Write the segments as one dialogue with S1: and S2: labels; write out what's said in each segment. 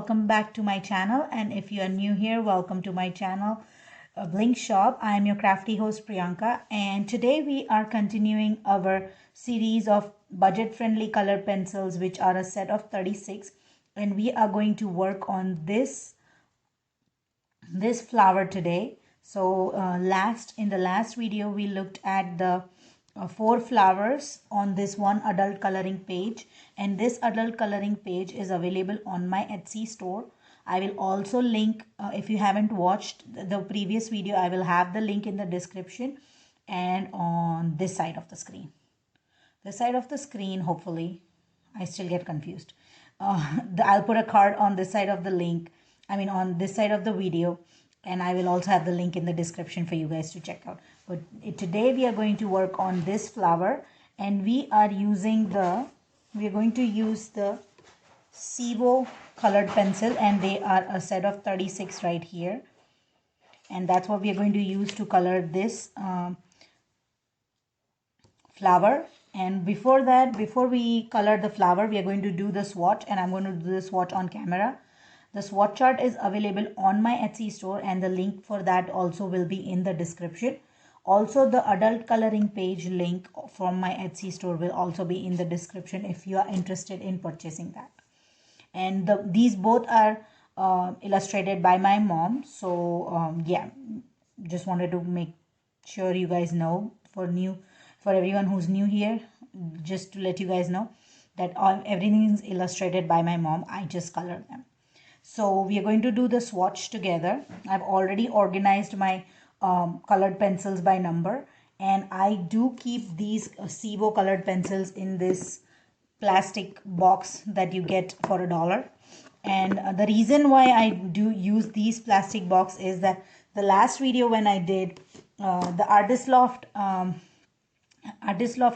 S1: welcome back to my channel, and if you are new here, welcome to my channel, Blink Shop. I am your crafty host Priyanka, and today we are continuing our series of budget-friendly color pencils, which are a set of 36, and we are going to work on this flower today. So in the last video we looked at the 4 flowers on this one adult coloring page, and this adult coloring page is available on my Etsy store. I will also link, if you haven't watched the previous video, I will have the link in the description and on this side of the screen. This side of the screen, hopefully, I still get confused. I'll put a card on this side of the link, on this side of the video, and I will also have the link in the description for you guys to check out. But today we are going to work on this flower, and we are going to use the Sivo colored pencil, and they are a set of 36 right here, and that's what we are going to use to color this flower. And before we color the flower, we are going to do the swatch, and I'm going to do the swatch on camera. The swatch chart is available on my Etsy store, and the link for that also will be in the description. Also, the adult coloring page link from my Etsy store will also be in the description if you are interested in purchasing that. And these both are illustrated by my mom. So yeah, just wanted to make sure you guys know, for everyone who's new here, just to let you guys know that everything is illustrated by my mom. I just colored them. So we are going to do the swatch together. I've already organized my colored pencils by number, and I do keep these Sivo colored pencils in this plastic box that you get for $1. And the reason why I do use these plastic box is that the last video when I did the Artist Loft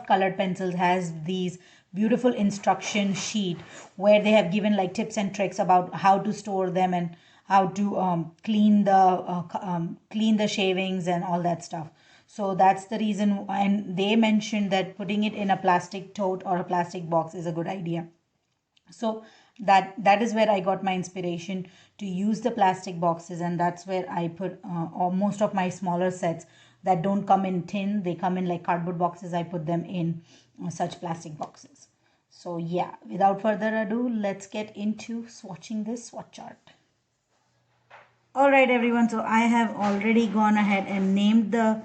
S1: colored pencils has these beautiful instruction sheet where they have given like tips and tricks about how to store them and how to clean the shavings and all that stuff. So that's the reason, and they mentioned that putting it in a plastic tote or a plastic box is a good idea. So that is where I got my inspiration to use the plastic boxes, and that's where I put most of my smaller sets that don't come in tin. They come in like cardboard boxes. I put them in such plastic boxes. So yeah, without further ado, let's get into swatching this swatch chart. Alright everyone, so I have already gone ahead and named the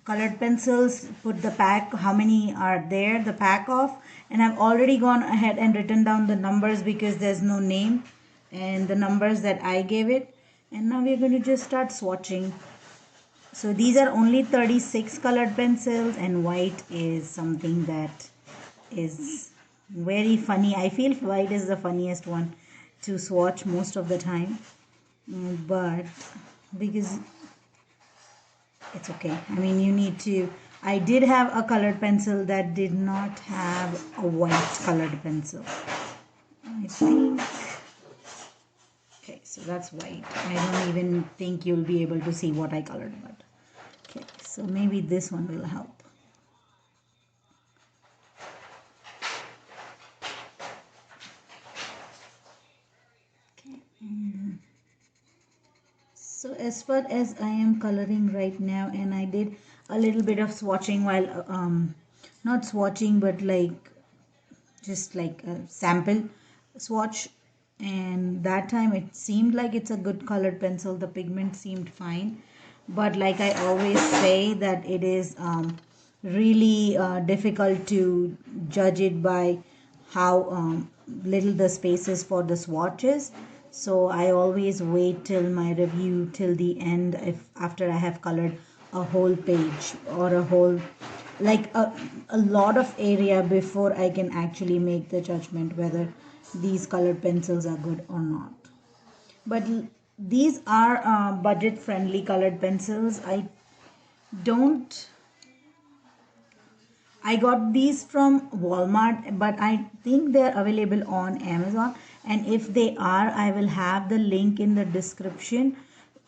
S1: colored pencils, put the pack, how many are there, the pack off, and I've already gone ahead and written down the numbers because there's no name, and the numbers that I gave it. And now we're going to just start swatching. So these are only 36 colored pencils, and white is something that is very funny. I feel white is the funniest one to swatch most of the time, but because it's okay. You need to. I did have a colored pencil that did not have a white colored pencil, I think. Okay, so that's white. I don't even think you'll be able to see what I colored, but okay, so maybe this one will help. Okay. So as far as I am coloring right now, and I did a little bit of swatching while not swatching, but just like a sample swatch, and that time it seemed like it's a good colored pencil. The pigment seemed fine, but like I always say, that it is really difficult to judge it by how little the space is for the swatches. So I always wait till my review till the end, after I have colored a whole page or a whole, like a lot of area, before I can actually make the judgment whether these colored pencils are good or not. But these are budget friendly colored pencils. I got these from Walmart, but I think they're available on Amazon, and if they are, I will have the link in the description.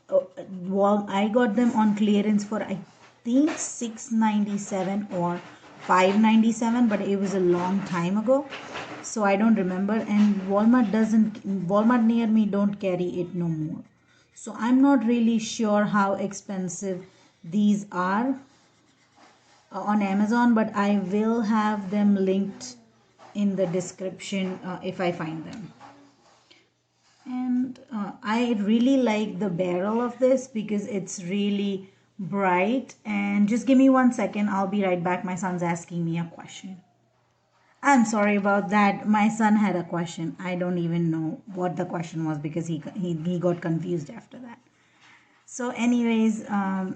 S1: I got them on clearance for I think $6.97 or $5.97, but it was a long time ago. so I don't remember, and Walmart near me don't carry it no more. So I'm not really sure how expensive these are on Amazon, but I will have them linked in the description if I find them. And I really like the barrel of this because it's really bright. And just give me 1 second, I'll be right back. My son's asking me a question. I'm sorry about that. My son had a question. I don't even know what the question was because he got confused after that. So anyways,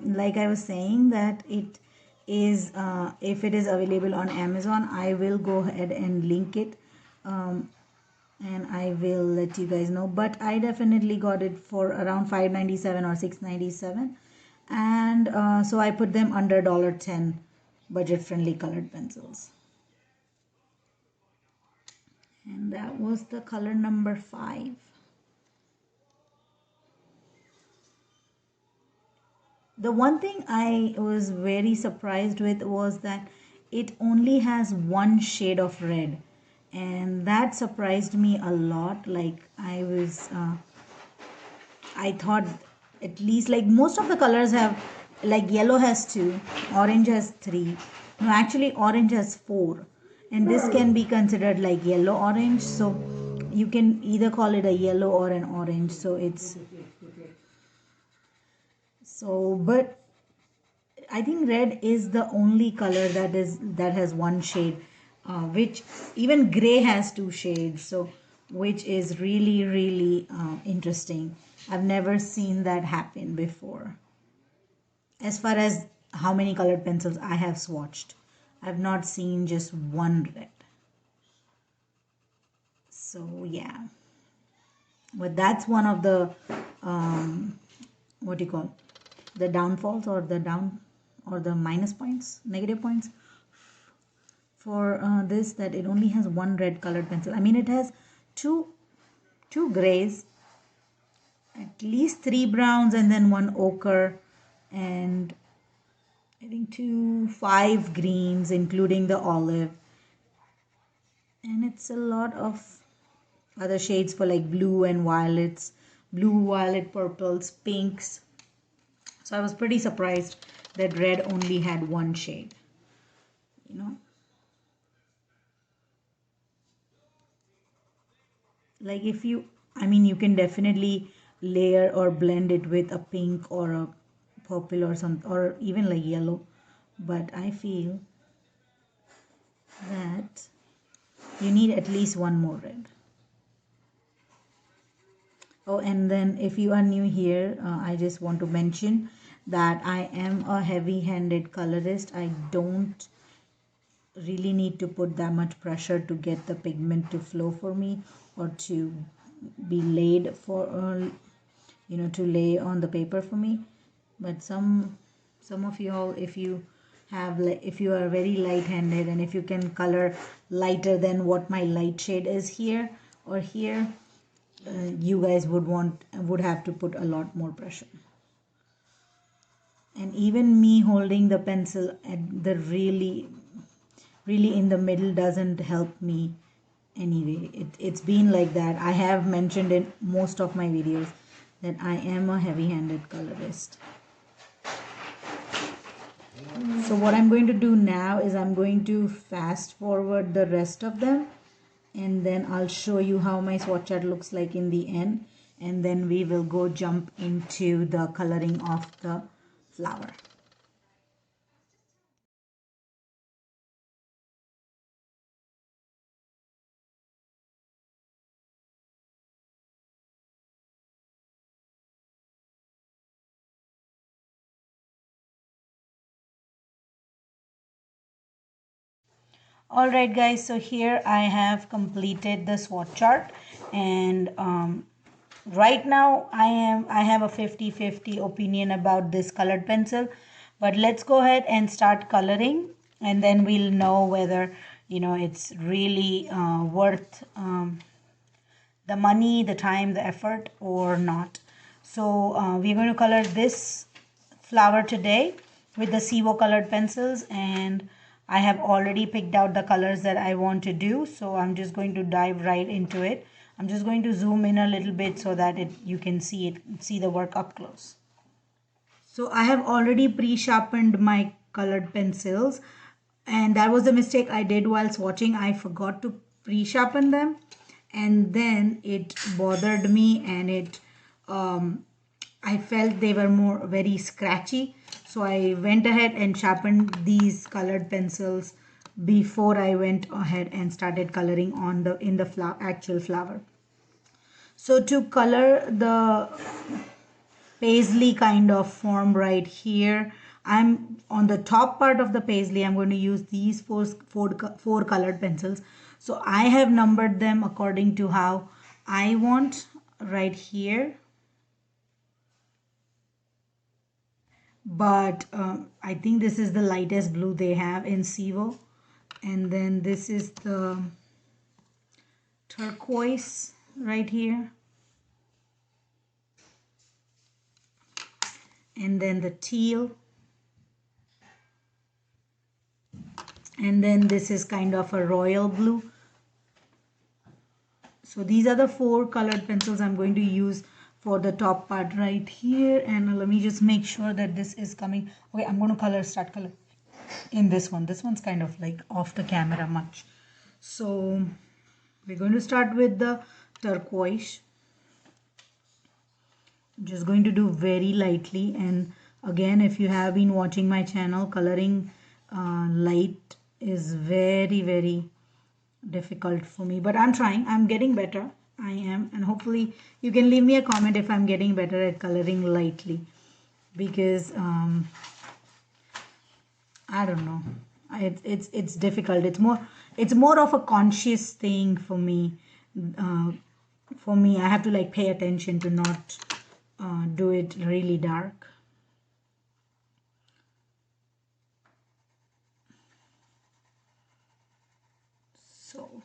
S1: like I was saying, that it is if it is available on Amazon, I will go ahead and link it, and I will let you guys know. But I definitely got it for around $5.97 or $6.97, and so I put them under $10 budget-friendly colored pencils. And that was the color number 5. The one thing I was very surprised with was that it only has one shade of red, and that surprised me a lot. Like I thought at least, like, most of the colors have, like, yellow has 2, orange has 3. No, actually orange has 4, and this can be considered like yellow orange, so you can either call it a yellow or an orange. So it's so, but I think red is the only color that has one shade, which even gray has 2 shades. So, which is really interesting. I've never seen that happen before. As far as how many colored pencils I have swatched, I've not seen just one red. So yeah, but that's one of the what do you call, the downfalls, or the minus points, negative points for this, that it only has one red colored pencil. I mean, it has two grays, at least 3 browns, and then 1 ochre, and I think 5 greens, including the olive, and it's a lot of other shades for like blue and violets, blue, violet, purples, pinks. So I was pretty surprised that red only had one shade, you know. Like, if you, I mean, you can definitely layer or blend it with a pink or a purple or some, or even like yellow, but I feel that you need at least one more red. Oh, and then if you are new here, I just want to mention that I am a heavy-handed colorist. I don't really need to put that much pressure to get the pigment to flow for me, or to be laid for to lay on the paper for me. But some of y'all, if you have, like, if you are very light-handed, and if you can color lighter than what my light shade is here or here, you guys would have to put a lot more pressure. And even me holding the pencil at the really in the middle doesn't help me anyway. It's been like that. I have mentioned in most of my videos that I am a heavy-handed colorist. So what I'm going to do now is I'm going to fast forward the rest of them, and then I'll show you how my swatch chart looks like in the end, and then we will go jump into the coloring of the flower. Alright guys, so here I have completed the swatch chart, and right now I have a 50-50 opinion about this colored pencil. But let's go ahead and start coloring, and then we'll know whether it's really worth the money, the time, the effort, or not. So we're going to color this flower today with the Sivo colored pencils, and I have already picked out the colors that I want to do, so I'm just going to dive right into it. I'm just going to zoom in a little bit so that you can see the work up close. So I have already pre-sharpened my colored pencils, and that was a mistake I did while swatching. I forgot to pre-sharpen them, and then it bothered me, and I felt they were very scratchy. So I went ahead and sharpened these colored pencils before I went ahead and started coloring on in the actual flower. So to color the paisley kind of form right here, I'm on the top part of the paisley. I'm going to use these four colored pencils. So I have numbered them according to how I want right here. But I think this is the lightest blue they have in Sivo, and then this is the turquoise right here, and then the teal, and then this is kind of a royal blue. So these are the four colored pencils I'm going to use for the top part right here. And let me just make sure that this is coming. Okay, I'm going to start color in this one. This one's kind of like off the camera much. So we're going to start with the turquoise. I'm just going to do very lightly. And again, if you have been watching my channel, coloring light is very, very difficult for me, but I'm trying. I'm getting better. I am, and hopefully you can leave me a comment if I'm getting better at coloring lightly, because I don't know, it's difficult. It's more of a conscious thing for me. I have to like pay attention to not do it really dark. So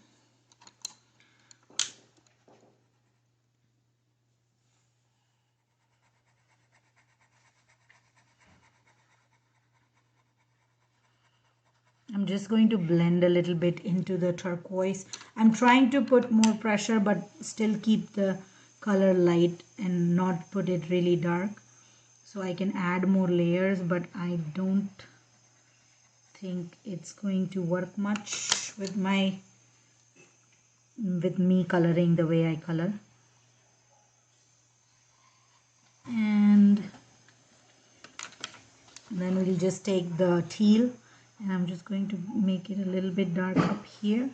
S1: I'm just going to blend a little bit into the turquoise. I'm trying to put more pressure but still keep the color light and not put it really dark, so I can add more layers, but I don't think it's going to work much with me coloring the way I color. And then we'll just take the teal, and I'm just going to make it a little bit dark up here.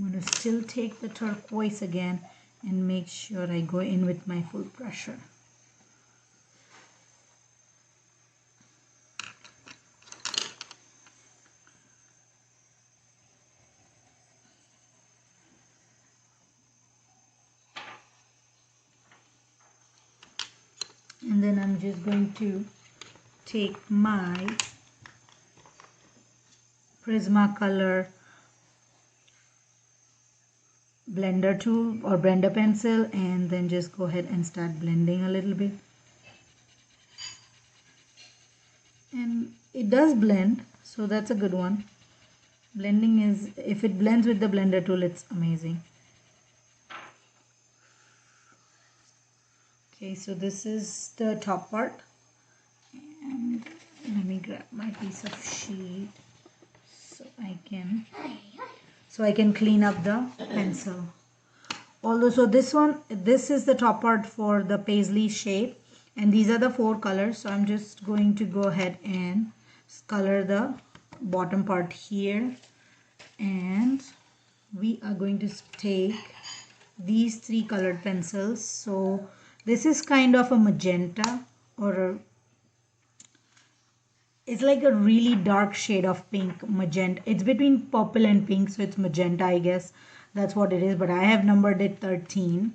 S1: I'm going to still take the turquoise again and make sure I go in with my full pressure. And then I'm just going to take my Prismacolor blender tool or blender pencil, and then just go ahead and start blending a little bit. And it does blend, so that's a good one. Blending is, if it blends with the blender tool, it's amazing. Okay, so this is the top part, and let me grab my piece of sheet so I can clean up the pencil. Although, so this is the top part for the paisley shape, and these are the four colors. So I'm just going to go ahead and color the bottom part here, and we are going to take these three colored pencils. So this is kind of a magenta, or it's like a really dark shade of pink magenta. It's between purple and pink, so it's magenta, I guess. That's what it is, but I have numbered it 13.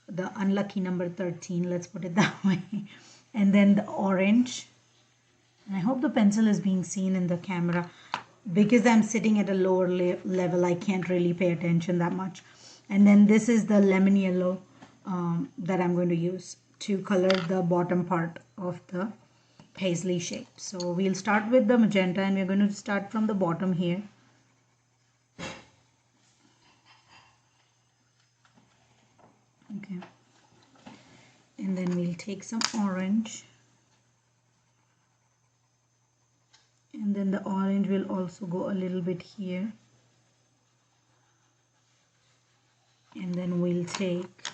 S1: The unlucky number 13, let's put it that way. And then the orange. And I hope the pencil is being seen in the camera. Because I'm sitting at a lower level, I can't really pay attention that much. And then this is the lemon yellow that I'm going to use to color the bottom part of the paisley shape. So we'll start with the magenta, and we're going to start from the bottom here. Okay, and then we'll take some orange, and then the orange will also go a little bit here, and then we'll take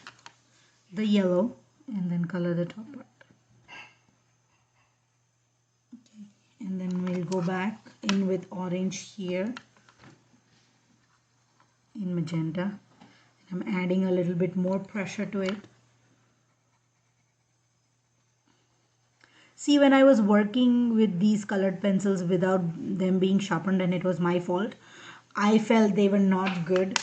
S1: the yellow and then color the top part. Okay, and then we'll go back in with orange here in magenta. I'm adding a little bit more pressure to it. See, when I was working with these colored pencils without them being sharpened, and it was my fault, I felt they were not good.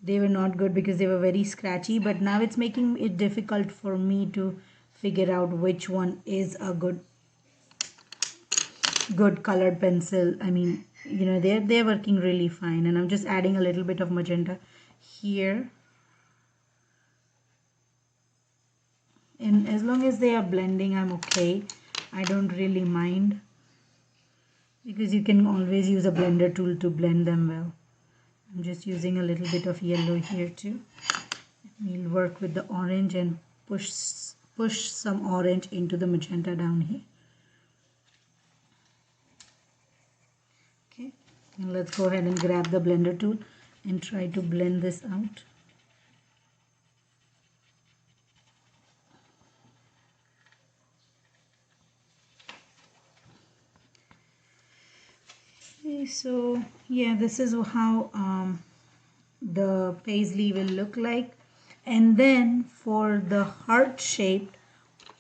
S1: They were not good because they were very scratchy, but now it's making it difficult for me to figure out which one is a good colored pencil. I mean, you know, they're working really fine, and I'm just adding a little bit of magenta here, and as long as they are blending, I'm okay. I don't really mind, because you can always use a blender tool to blend them well. I'm just using a little bit of yellow here too. We'll work with the orange and push some orange into the magenta down here. Okay, and let's go ahead and grab the blender tool and try to blend this out. Okay, so yeah, this is how the paisley will look like. And then for the heart shape,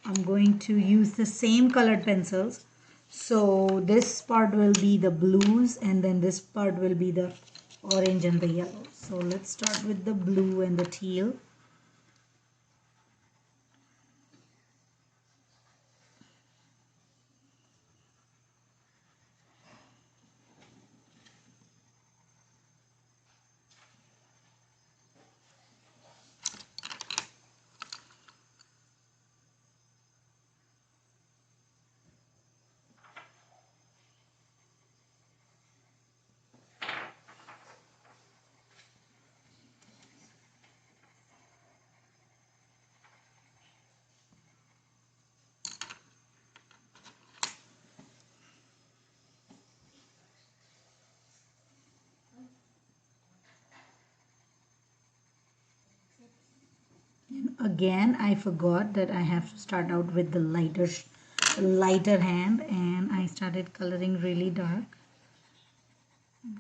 S1: I'm going to use the same colored pencils. So this part will be the blues, and then this part will be the orange and the yellow. So let's start with the blue and the teal. Again, I forgot that I have to start out with the lighter hand, and I started coloring really dark. I'm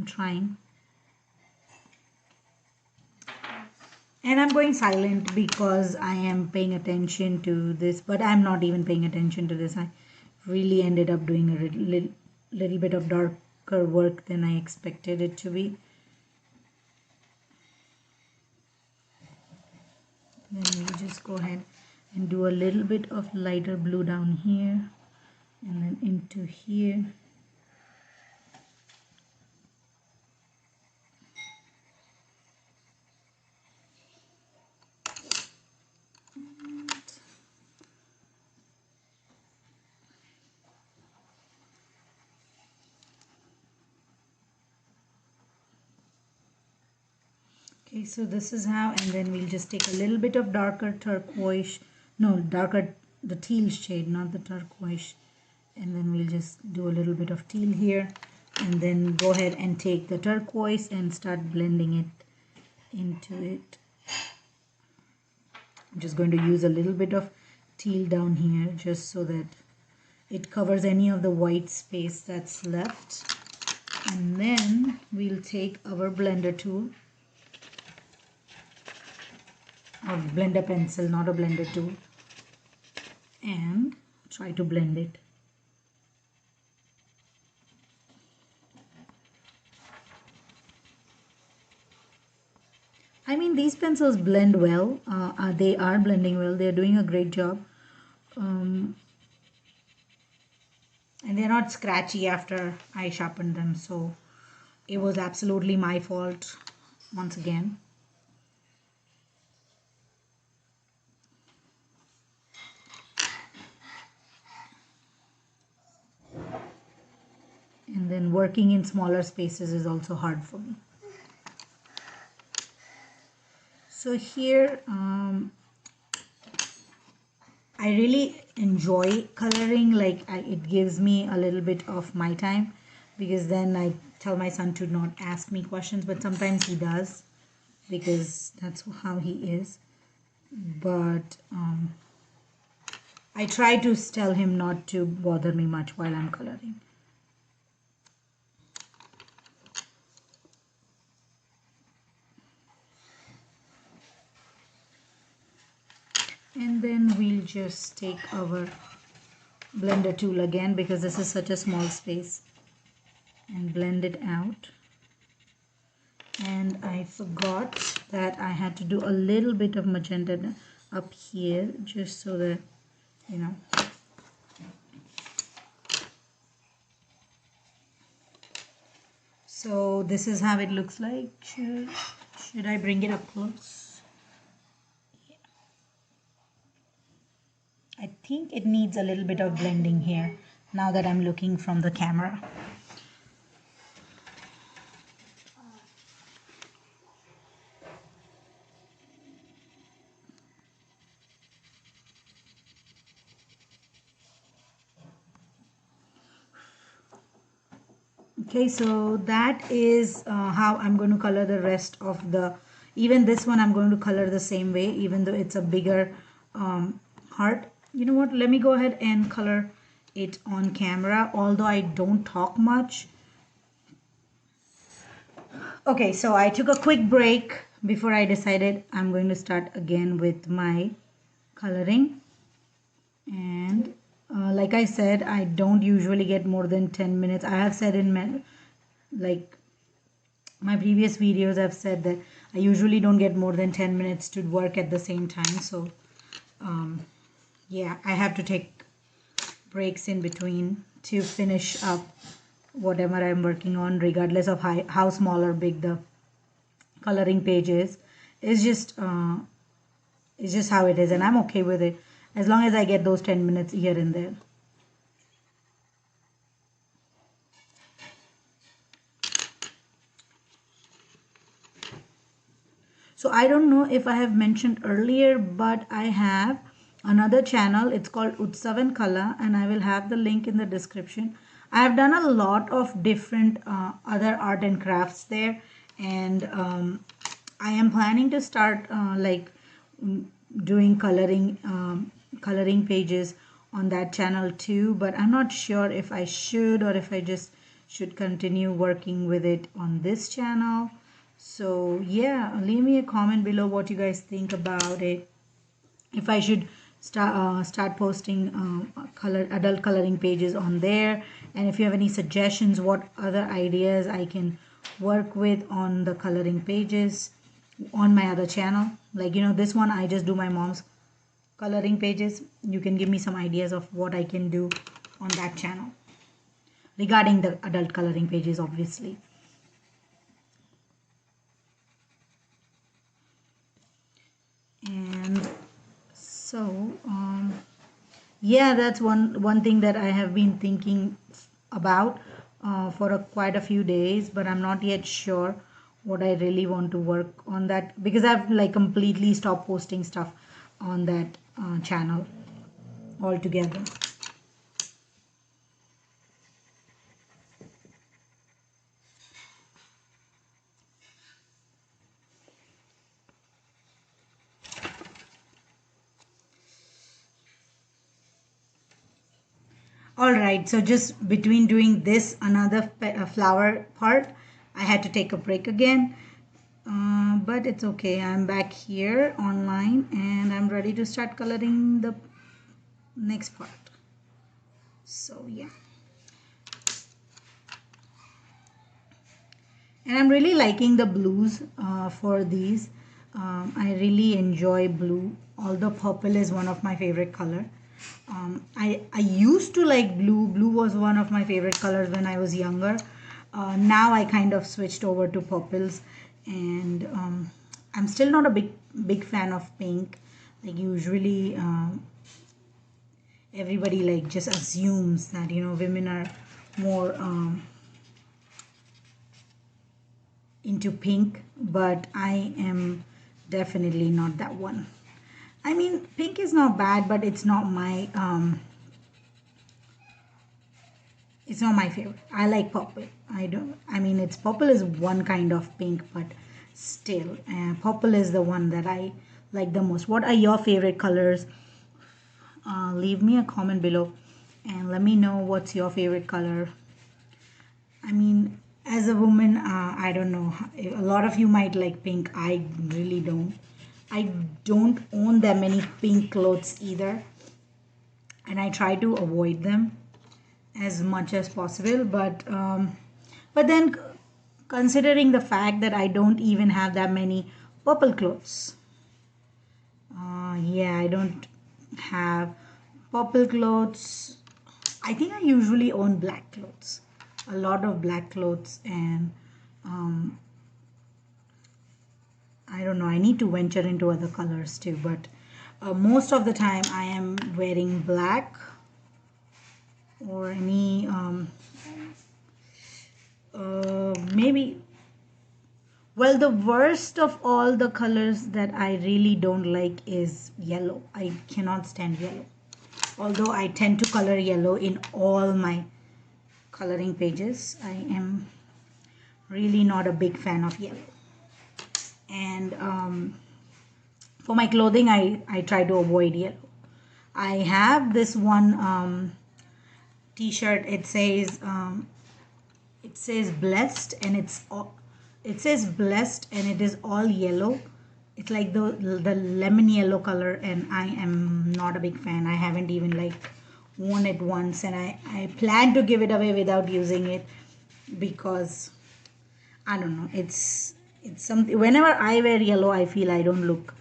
S1: trying. And I'm going silent because I am paying attention to this, but I'm not even paying attention to this. I really ended up doing a little bit of darker work than I expected it to be. Then we just go ahead and do a little bit of lighter blue down here and then into here. Okay, so this is how, and then we'll just take a little bit of darker turquoise, the teal shade, not the turquoise, and then we'll just do a little bit of teal here, and then go ahead and take the turquoise and start blending it into it. I'm just going to use a little bit of teal down here just so that it covers any of the white space that's left. And then we'll take our blender tool, or blender pencil, not a blender tool, and try to blend it. I mean, these pencils blend well. They are blending well. They're doing a great job. And they're not scratchy after I sharpened them. So it was absolutely my fault once again. then working in smaller spaces is also hard for me. So here I really enjoy coloring, like it gives me a little bit of my time, because then I tell my son to not ask me questions, but sometimes he does because that's how he is. But I try to tell him not to bother me much while I'm coloring. And then we'll just take our blender tool again, because this is such a small space, and blend it out. And I forgot that I had to do a little bit of magenta up here, just so that, you know. So this is how it looks like. Should I bring it up close? Yeah. I think it needs a little bit of blending here now that I'm looking from the camera. Okay, so that is how I'm going to color the rest of the, even this one I'm going to color the same way, even though it's a bigger heart. You know what, let me go ahead and color it on camera, although I don't talk much. Okay, so I took a quick break before I decided I'm going to start again with my coloring. And like I said, I don't usually get more than 10 minutes. I have said in my previous videos, I've said that I usually don't get more than 10 minutes to work at the same time. So yeah, I have to take breaks in between to finish up whatever I'm working on, regardless of how small or big the coloring page is. It's just how it is, and I'm okay with it as long as I get those 10 minutes here and there. So I don't know if I have mentioned earlier, but I have another channel. It's called Utsav and Kala, and I will have the link in the description. I have done a lot of different other art and crafts there, and I am planning to start doing coloring pages on that channel too, but I'm not sure if I should, or if I just should continue working with it on this channel. So yeah, leave me a comment below what you guys think about it, if I should start posting adult coloring pages on there, and if you have any suggestions what other ideas I can work with on the coloring pages on my other channel. Like, you know, this one I just do my mom's coloring pages. You can give me some ideas of what I can do on that channel regarding the adult coloring pages, obviously. And so yeah, that's one thing that I have been thinking about for quite a few days, but I'm not yet sure what I really want to work on that, because I've like completely stopped posting stuff on that channel altogether. All right, so just between doing this another flower part, I had to take a break again, but it's okay. I'm back here online and I'm ready to start coloring the next part. So yeah, and I'm really liking the blues for these. I really enjoy blue, although purple is one of my favorite color. I used to like blue. Blue was one of my favorite colors when I was younger. Now I kind of switched over to purples, and I'm still not a big fan of pink. Like usually everybody like just assumes that, you know, women are more into pink, but I am definitely not that one. I mean, pink is not bad, but it's not my favorite. I like purple. I mean, it's purple is one kind of pink, but still, purple is the one that I like the most. What are your favorite colors? Leave me a comment below and let me know what's your favorite color. I mean, as a woman, I don't know. A lot of you might like pink. I really don't. I don't own that many pink clothes either, and I try to avoid them as much as possible. But then, considering the fact that I don't even have that many purple clothes, yeah, I don't have purple clothes. I think I usually own black clothes, a lot of black clothes, and I don't know, I need to venture into other colors too, but most of the time I am wearing black or any maybe, well, the worst of all the colors that I really don't like is yellow. I cannot stand yellow. Although I tend to color yellow in all my coloring pages, I am really not a big fan of yellow. And for my clothing, I try to avoid yellow. I have this one t-shirt. It says blessed, and it says blessed, and it is all yellow. It's like the lemon yellow color, and I am not a big fan. I haven't even like worn it once, and I plan to give it away without using it because I don't know. It's something. Whenever I wear yellow, I feel I don't look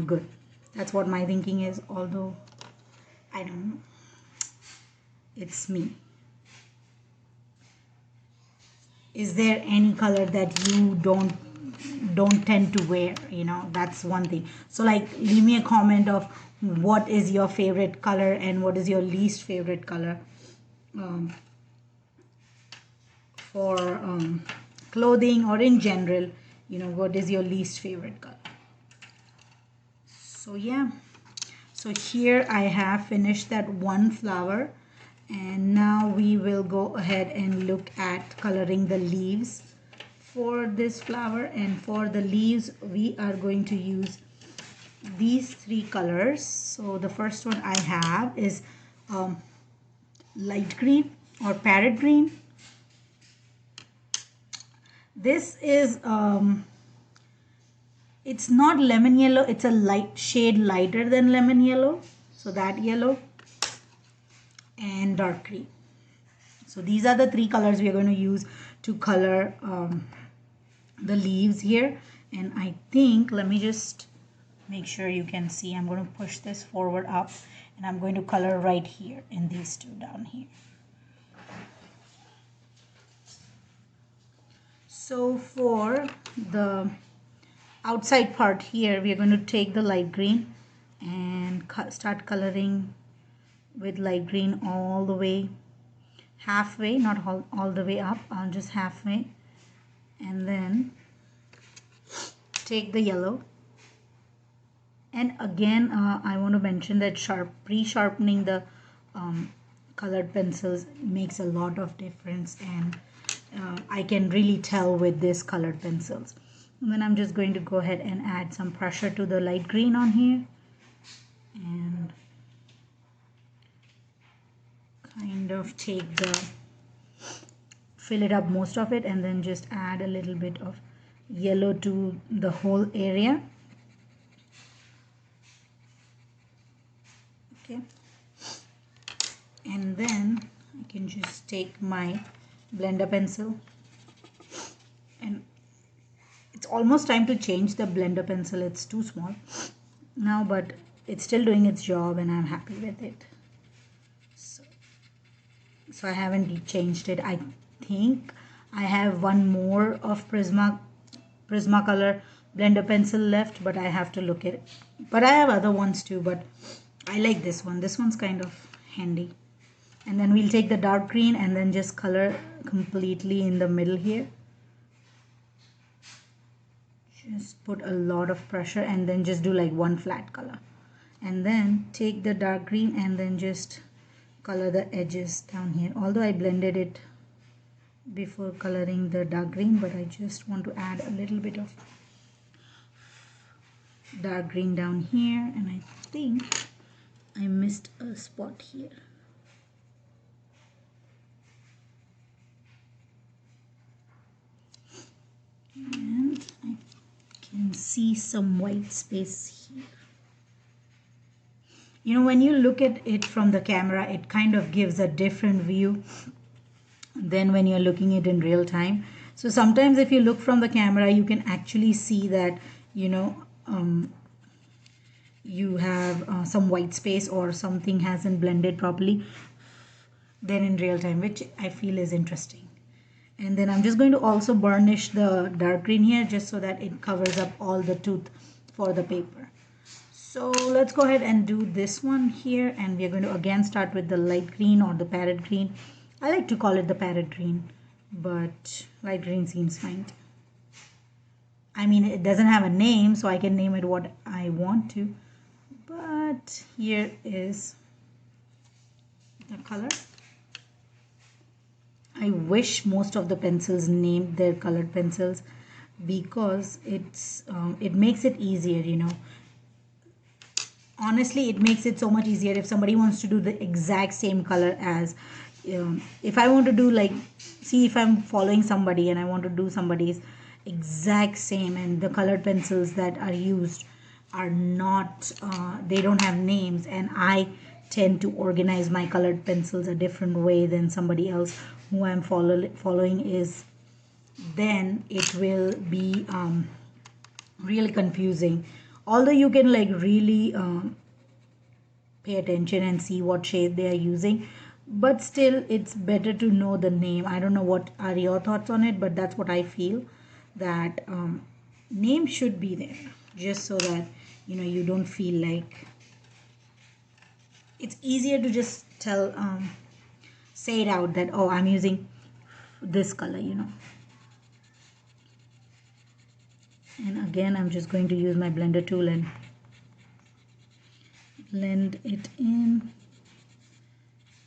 S1: good. That's what my thinking is. Although I don't know. It's me. Is there any color that you don't tend to wear? You know, that's one thing. So like, leave me a comment of what is your favorite color and what is your least favorite color for clothing, or in general, you know, what is your least favorite color. So yeah, so here I have finished that one flower, and now we will go ahead and look at coloring the leaves for this flower. And for the leaves, we are going to use these three colors. So the first one I have is light green or parrot green. This is it's not lemon yellow, it's a light shade lighter than lemon yellow, so that yellow, and dark green. So these are the three colors we are going to use to color the leaves here. And I think, let me just make sure you can see, I'm going to push this forward up, and I'm going to color right here in these two down here. So for the outside part here, we are going to take the light green and start coloring with light green all the way, halfway, not all the way up, just halfway. And then take the yellow. And again, I want to mention that pre-sharpening the colored pencils makes a lot of difference, and I can really tell with this colored pencils. And then I'm just going to go ahead and add some pressure to the light green on here, and kind of fill it up most of it, and then just add a little bit of yellow to the whole area. Okay, and then I can just take my blender pencil, and it's almost time to change the blender pencil. It's too small now, but it's still doing its job and I'm happy with it. So I haven't changed it. I think I have one more of Prismacolor blender pencil left, but I have to look at it. But I have other ones too, but I like this one. This one's kind of handy. And then we'll take the dark green and then just color completely in the middle here. just put a lot of pressure and then just do like one flat color, and then take the dark green and then just color the edges down here. Although I blended it before coloring the dark green, but I just want to add a little bit of dark green down here, and I think I missed a spot here. And I can see some white space here. You know, when you look at it from the camera, it kind of gives a different view than when you're looking at it in real time. So sometimes if you look from the camera, you can actually see that, you know, you have some white space or something hasn't blended properly than in real time, which I feel is interesting. And then I'm just going to also burnish the dark green here just so that it covers up all the tooth for the paper. So let's go ahead and do this one here, and we're going to again start with the light green or the parrot green. I like to call it the parrot green, but light green seems fine. I mean, it doesn't have a name, so I can name it what I want to. But here is the color. I wish most of the pencils named their colored pencils, because it makes it easier, you know. Honestly, it makes it so much easier if somebody wants to do the exact same color as, if I want to do like, see if I'm following somebody and I want to do somebody's exact same, and the colored pencils that are used are not, they don't have names, and I tend to organize my colored pencils a different way than somebody else who I'm following is, then it will be really confusing. Although you can like really pay attention and see what shade they are using, but still it's better to know the name. I don't know what are your thoughts on it, but that's what I feel, that name should be there, just so that, you know, you don't feel like, it's easier to just tell, say it out that, oh, I'm using this color, you know. And again, I'm just going to use my blender tool and blend it in.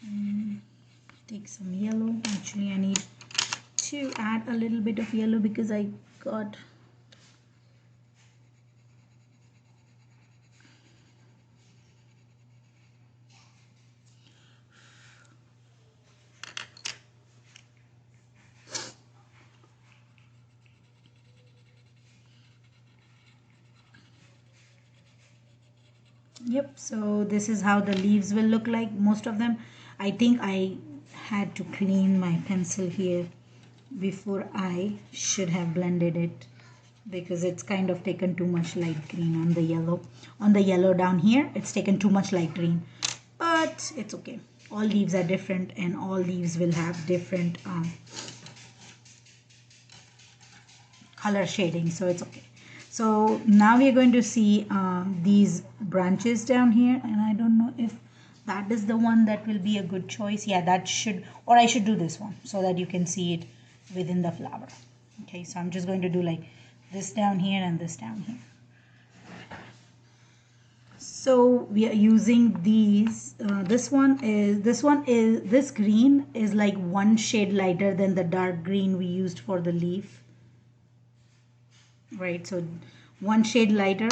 S1: And take some yellow. Actually, I need to add a little bit of yellow because I got Yep, so this is how the leaves will look like, most of them. I think I had to clean my pencil here before I should have blended it, because it's kind of taken too much light green on the yellow. On the yellow down here, it's taken too much light green, but it's okay. All leaves are different, and all leaves will have different color shading, so it's okay. So now we are going to see these branches down here, and I don't know if that is the one that will be a good choice. Yeah, that should, or I should do this one so that you can see it within the flower. Okay, so I'm just going to do like this down here and this down here. So we are using these. This green is like one shade lighter than the dark green we used for the leaf. Right, so one shade lighter,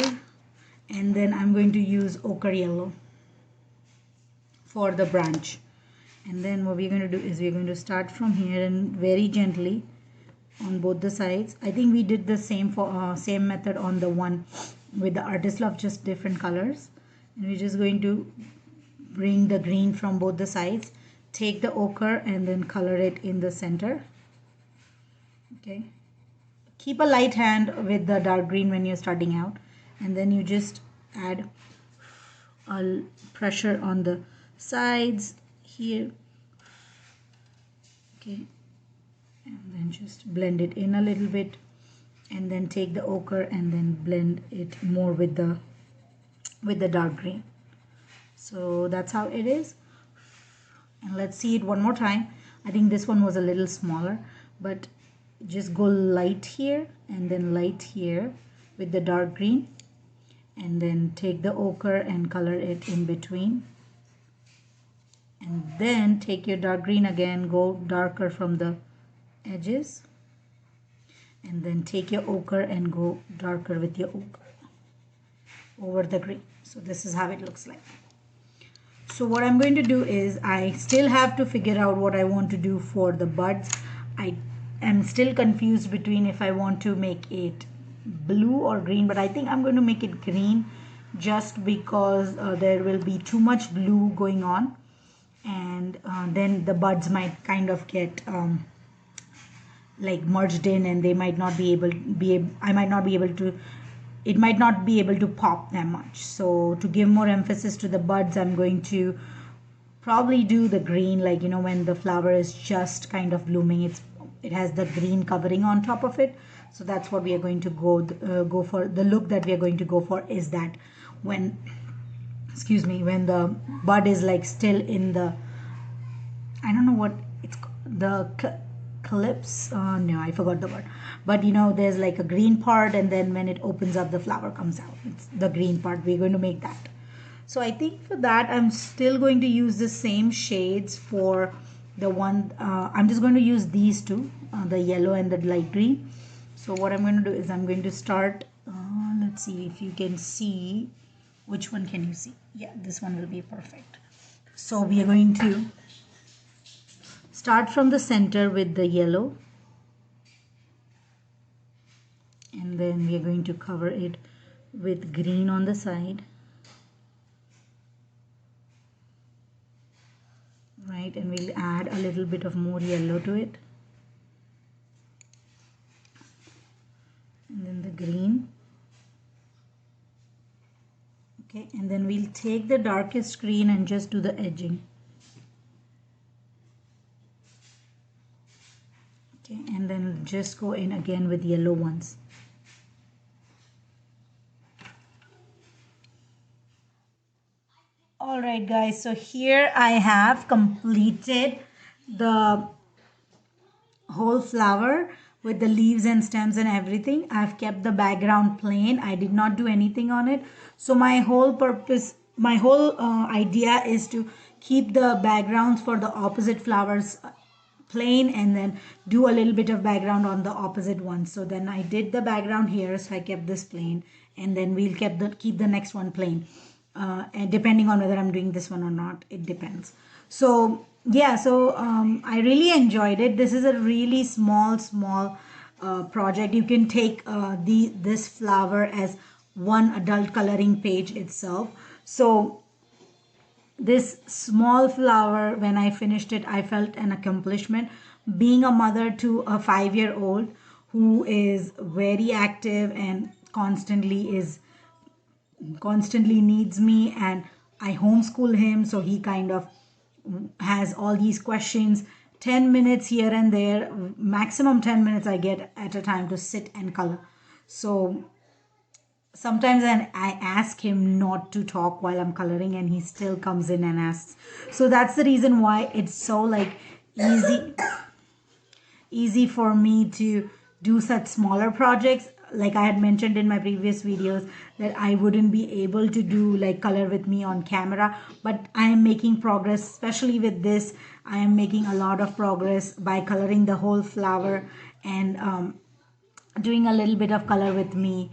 S1: and then I'm going to use ochre yellow for the branch. And then what we're going to do is we're going to start from here and very gently on both the sides. I think we did the same for same method on the one with the artist love, just different colors. And we're just going to bring the green from both the sides, take the ochre and then color it in the center. Okay, keep a light hand with the dark green when you're starting out, and then you just add a pressure on the sides here. Okay, and then just blend it in a little bit, and then take the ochre and then blend it more with the dark green. So that's how it is. And let's see it one more time. I think this one was a little smaller, but just go light here and then light here, with the dark green, and then take the ochre and color it in between, and then take your dark green again, go darker from the edges, and then take your ochre and go darker with your ochre over the green. So this is how it looks like. So what I'm going to do is I still have to figure out what I want to do for the buds. I am still confused between if I want to make it blue or green, but I think I'm going to make it green just because there will be too much blue going on, and then the buds might kind of get like merged in, and they might not be able I might not be able to, it might not be able to pop that much. So to give more emphasis to the buds, I'm going to probably do the green, like, you know, when the flower is just kind of blooming, it has the green covering on top of it. So that's what we are going to go for. The look that we are going to go for is that when, excuse me, when the bud is like still in the, I don't know what it's called, the calypse, no, I forgot the word, but you know, there's like a green part, and then when it opens up, the flower comes out. It's the green part. We're going to make that. So I think for that, I'm still going to use the same shades for the one. I'm just going to use these two, the yellow and the light green. So what I'm going to do is I'm going to start, let's see if you can see, which one can you see? Yeah, this one will be perfect. So we are going to start from the center with the yellow, and then we are going to cover it with green on the side, right, and we'll add a little bit of more yellow to it, and then the green. Okay, and then we'll take the darkest green and just do the edging. Okay, and then just go in again with yellow ones. All right, guys, so here I have completed the whole flower with the leaves and stems and everything. I've kept the background plain. I did not do anything on it. So my whole purpose, my whole idea is to keep the backgrounds for the opposite flowers plain, and then do a little bit of background on the opposite one. So then I did the background here, so I kept this plain, and then we'll keep the next one plain, and depending on whether I'm doing this one or not, it depends. So yeah, so I really enjoyed it. This is a really small project. You can take this flower as one adult coloring page itself. So this small flower, when I finished it, I felt an accomplishment. Being a mother to a 5-year-old who is very active and constantly needs me, and I homeschool him, so he kind of has all these questions. 10 minutes here and there, maximum 10 minutes I get at a time to sit and color. So sometimes I ask him not to talk while I'm coloring, and he still comes in and asks. So that's the reason why it's so like easy for me to do such smaller projects. Like I had mentioned in my previous videos, that I wouldn't be able to do like color with me on camera, but I am making progress, especially with this. I am making a lot of progress by coloring the whole flower, and doing a little bit of color with me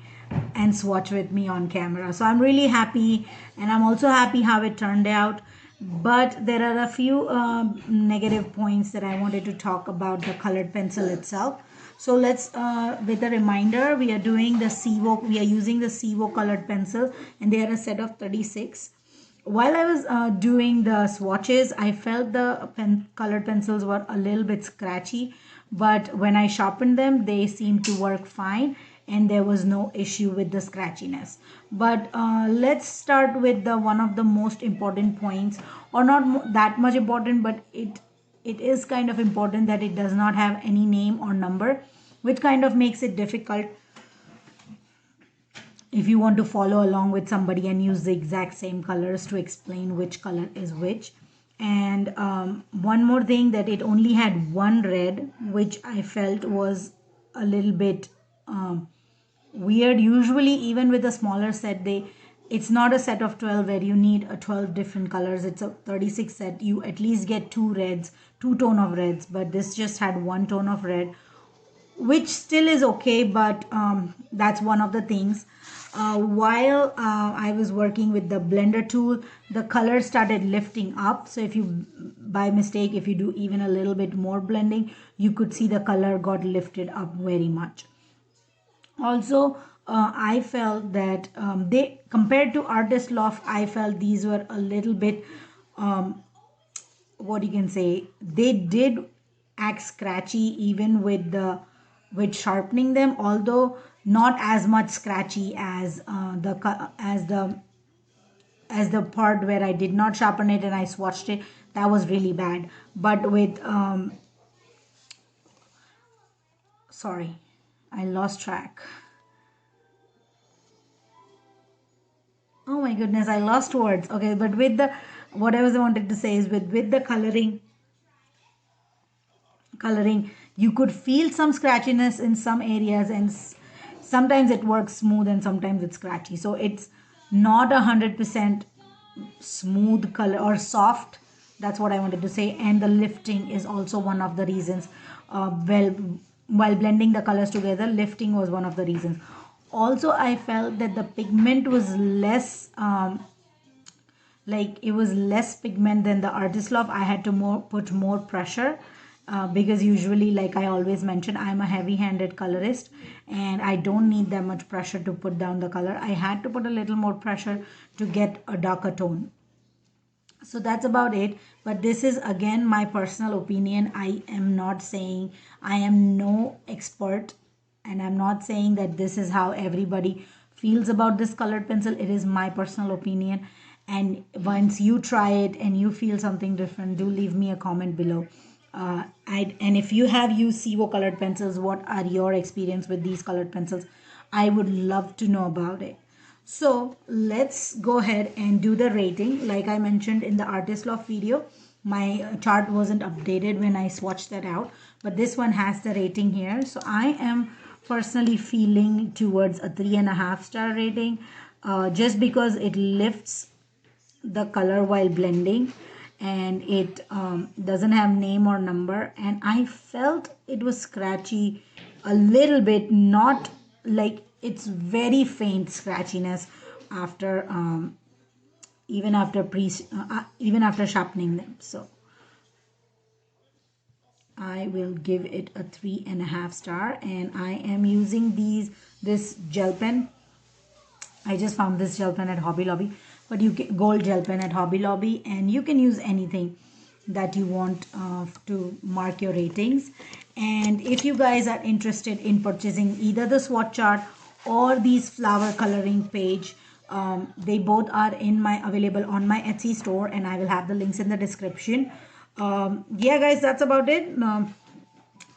S1: and swatch with me on camera. So I'm really happy, and I'm also happy how it turned out. But there are a few negative points that I wanted to talk about the colored pencil itself. So let's, with a reminder, we are doing the CVO, we are using the CVO colored pencil, and they are a set of 36. While I was doing the swatches, I felt the colored pencils were a little bit scratchy, but when I sharpened them, they seemed to work fine, and there was no issue with the scratchiness. But let's start with the one of the most important points, or not that much important, but it is kind of important, that it does not have any name or number, which kind of makes it difficult if you want to follow along with somebody and use the exact same colors to explain which color is which. And one more thing, that it only had one red, which I felt was a little bit weird. Usually even with a smaller set, it's not a set of 12 where you need a 12 different colors. It's a 36 set. You at least get two reds, two tone of reds, but this just had one tone of red, which still is okay, but that's one of the things. While I was working with the blender tool, the color started lifting up. So if you, by mistake, if you do even a little bit more blending, you could see the color got lifted up very much. Also, I felt that they, compared to Artist Loft, I felt these were a little bit, what you can say, they did act scratchy even with sharpening them, although not as much scratchy as the part where I did not sharpen it and I swatched it. That was really bad. But with sorry, I lost track. Oh my goodness, I lost words. Okay, but with the, what I was wanted to say is with the coloring, you could feel some scratchiness in some areas, and sometimes it works smooth and sometimes it's scratchy. So it's not 100% smooth color or soft. That's what I wanted to say. And the lifting is also one of the reasons. Well, while blending the colors together, lifting was one of the reasons. Also, I felt that the pigment was less, like it was less pigment than the Artist Loft. I had to put more pressure, because usually, like I always mention, I'm a heavy-handed colorist and I don't need that much pressure to put down the color. I had to put a little more pressure to get a darker tone. So that's about it. But this is again my personal opinion. I am not saying, I am no expert, and I'm not saying that this is how everybody feels about this colored pencil. It is my personal opinion, and once you try it and you feel something different, do leave me a comment below. And if you have used Sivo colored pencils, what are your experience with these colored pencils? I would love to know about it. So let's go ahead and do the rating. Like I mentioned in the Artist Loft video, my chart wasn't updated when I swatched that out, but this one has the rating here. So I am personally feeling towards a 3.5 star rating, just because it lifts the color while blending, and it doesn't have name or number, and I felt it was scratchy a little bit, not like, it's very faint scratchiness after even after sharpening them. So I will give it a 3.5 star, and I am using this gel pen. I just found this gel pen at Hobby Lobby, but you get gold gel pen at Hobby Lobby, and you can use anything that you want to mark your ratings. And if you guys are interested in purchasing either the swatch chart or these flower coloring page, they both are available on my Etsy store, and I will have the links in the description. Yeah guys, that's about it.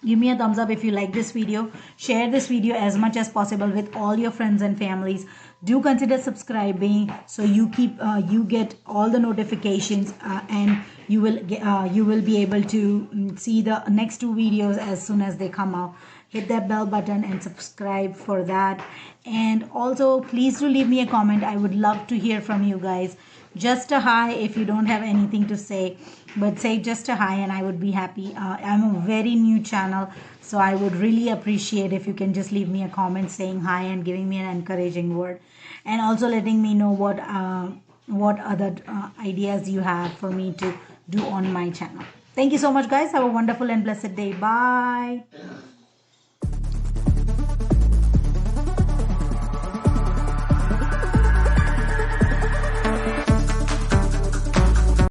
S1: Give me a thumbs up if you like this video. Share this video as much as possible with all your friends and families. Do consider subscribing so you get all the notifications, and you will be able to see the next two videos as soon as they come out. Hit that bell button and subscribe for that. And also, please do leave me a comment. I would love to hear from you guys. Just a hi if you don't have anything to say, but say just a hi and I would be happy. I'm a very new channel, so I would really appreciate if you can just leave me a comment saying hi and giving me an encouraging word, and also letting me know what other ideas you have for me to do on my channel. Thank you so much guys. Have a wonderful and blessed day. Bye.